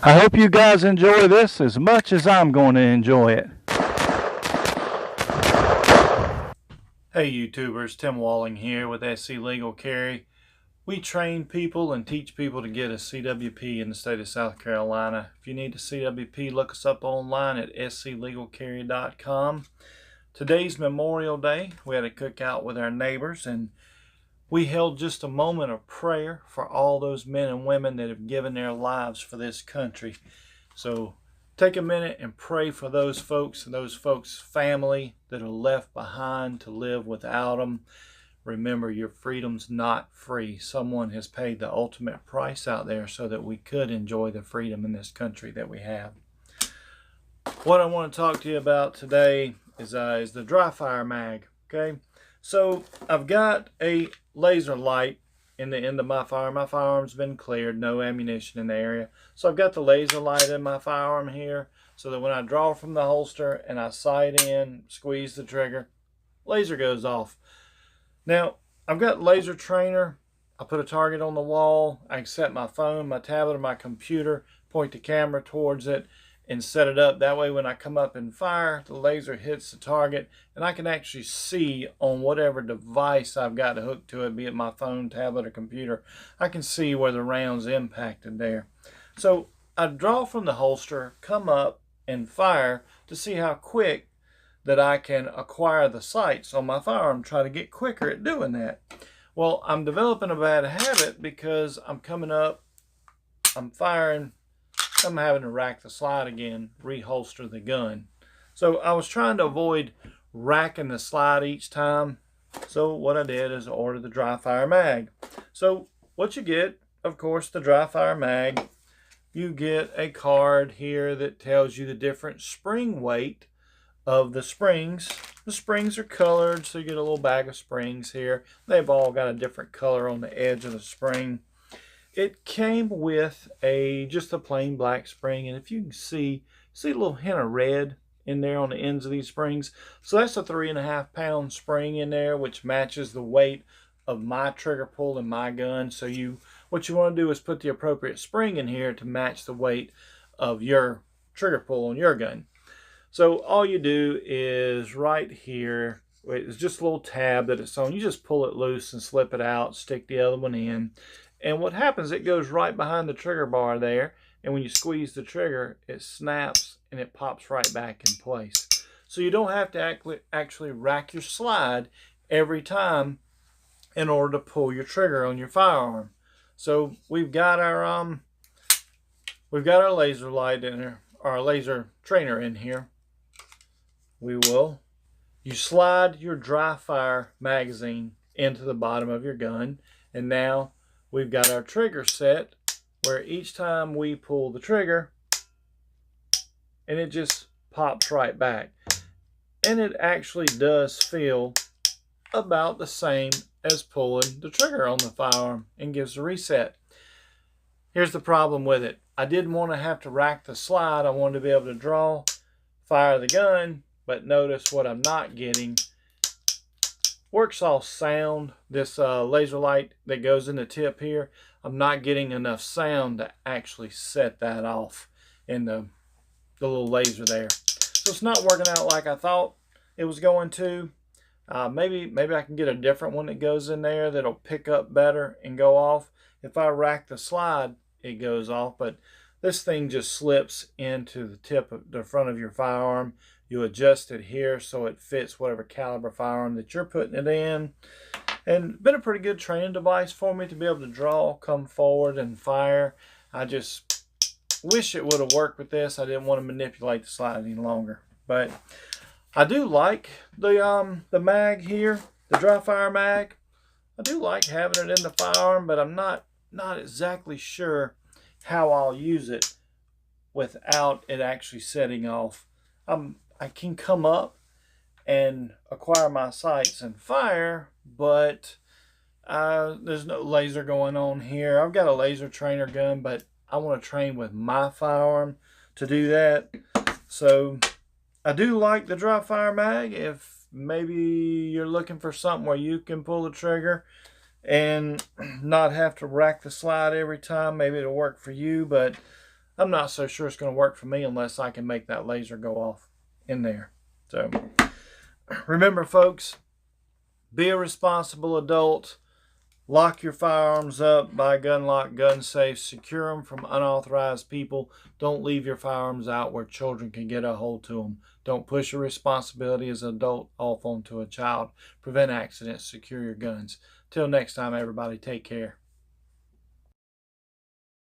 I hope you guys enjoy this as much as I'm going to enjoy it. Hey YouTubers, Tim Walling here with SC Legal Carry. We train people and teach people to get a CWP in the state of South Carolina. If you need a CWP, look us up online at sclegalcarry.com. Today's Memorial Day. We had a cookout with our neighbors, and we held just a moment of prayer for all those men and women that have given their lives for this country. So take a minute and pray for those folks and those folks' family that are left behind to live without them. Remember, your freedom's not free. Someone has paid the ultimate price out there so that we could enjoy the freedom in this country that we have. What I want to talk to you about today is the dry fire mag. Okay, so I've got a laser light in the end of my firearm. My firearm's been cleared, no ammunition in the area. So I've got the laser light in my firearm here so that when I draw from the holster and I sight in, squeeze the trigger, laser goes off. Now, I've got laser trainer. I put a target on the wall. I can set my phone, my tablet, or my computer, point the camera towards it, and set it up. That way when I come up and fire, the laser hits the target, and I can actually see on whatever device I've got hooked to it, be it my phone, tablet, or computer, I can see where the round's impacted there. So I draw from the holster, come up, and fire to see how quick that I can acquire the sights on my firearm, try to get quicker at doing that. Well, I'm developing a bad habit because I'm coming up, I'm firing, I'm having to rack the slide again, reholster the gun. So I was trying to avoid racking the slide each time. So what I did is order the dry fire mag. So what you get, of course, the dry fire mag, you get a card here that tells you the different spring weight of the springs. The springs are colored, so you get a little bag of springs here. They've all got a different color on the edge of the spring. It came with just a plain black spring, and if you can see a little hint of red in there on the ends of these springs. So that's a 3.5 pound spring in there, which matches the weight of my trigger pull in my gun. So what you want to do is put the appropriate spring in here to match the weight of your trigger pull on your gun. So all you do is right here, it's just a little tab that it's on. You just pull it loose and slip it out, stick the other one in. And what happens, it goes right behind the trigger bar there. And when you squeeze the trigger, it snaps and it pops right back in place. So you don't have to actually rack your slide every time in order to pull your trigger on your firearm. So we've got our laser light in here, our laser trainer in here. You slide your dry fire magazine into the bottom of your gun, and now we've got our trigger set where each time we pull the trigger, and it just pops right back. And it actually does feel about the same as pulling the trigger on the firearm and gives a reset. Here's the problem with it. I didn't want to have to rack the slide. I wanted to be able to draw, fire the gun, but notice what I'm not getting. Works off sound. This laser light that goes in the tip here, I'm not getting enough sound to actually set that off in the little laser there. So it's not working out like I thought it was going to. Maybe I can get a different one that goes in there that'll pick up better and go off. If I rack the slide, it goes off, but this thing just slips into the tip of the front of your firearm. You adjust it here so it fits whatever caliber firearm that you're putting it in. And been a pretty good training device for me to be able to draw, come forward, and fire. I just wish it would have worked with this. I didn't want to manipulate the slide any longer. But I do like the mag here, the dry fire mag. I do like having it in the firearm, but I'm not exactly sure how I'll use it without it actually setting off. I can come up and acquire my sights and fire, but there's no laser going on here. I've got a laser trainer gun, but I want to train with my firearm to do that. So I do like the dry fire mag. If maybe you're looking for something where you can pull the trigger and not have to rack the slide every time, maybe it'll work for you. But I'm not so sure it's going to work for me unless I can make that laser go off in there. So remember, folks, be a responsible adult. Lock your firearms up, buy gun lock, gun safe, secure them from unauthorized people. Don't leave your firearms out where children can get a hold to them. Don't push your responsibility as an adult off onto a child. Prevent accidents, secure your guns. Till next time, everybody, take care.